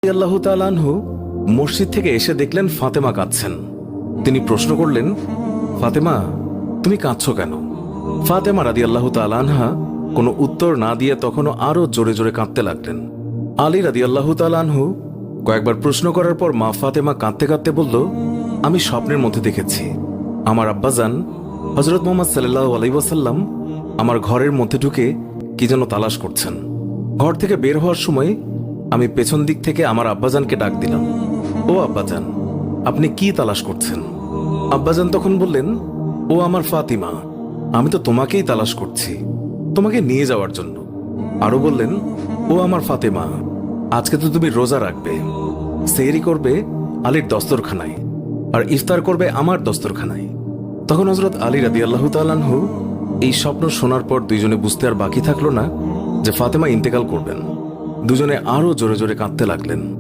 আল্লাহ তাআলা আনহু মসজিদ থেকে এসে দেখলেন ফাতেমা কাঁদছেন। তিনি প্রশ্ন করলেন, ফাতেমা, তুমি কাঁদছো কেন? ফাতেমা রাদিয়াল্লাহু তাআলা আনহা কোনো উত্তর না দিয়ে তখনও আরো জোরে জোরে কাঁদতে লাগলেন। আলী রাদিয়াল্লাহু তাআলা আনহু কয়েকবার প্রশ্ন করার পর মা ফাতেমা কাঁদতে কাঁদতে বলল, আমি স্বপ্নের মধ্যে দেখেছি আমার আব্বাজান হযরত মুহাম্মদ সাল্লাল্লাহু আলাইহি ওয়াসাল্লাম আমার ঘরের মধ্যে ঢুকে কি যেন তালাশ করছেন। ঘর থেকে বের হওয়ার সময় আমি পেছন দিক থেকে আমার আব্বাজানকে ডাক দিলাম, ও আব্বাজান, আপনি কি তালাশ করছেন? আব্বাজান তখন বললেন, ও আমার ফাতিমা, আমি তো তোমাকেই তালাশ করছি, তোমাকে নিয়ে যাওয়ার জন্য। আরো বললেন, ও আমার ফাতেমা, আজকে তো তুমি রোজা রাখবে, সেহরি করবে আলীর দস্তরখানায় আর ইফতার করবে আমার দস্তরখানায়। তখন হযরত আলী রাদিয়াল্লাহু তাআলা আনহু এই স্বপ্ন শোনার পর দুইজনে বুঝতে আর বাকি থাকলো না যে ফাতেমা ইন্তেকাল করবেন। দুজনে আরো জোরে জোরে কাঁদতে লাগলেন।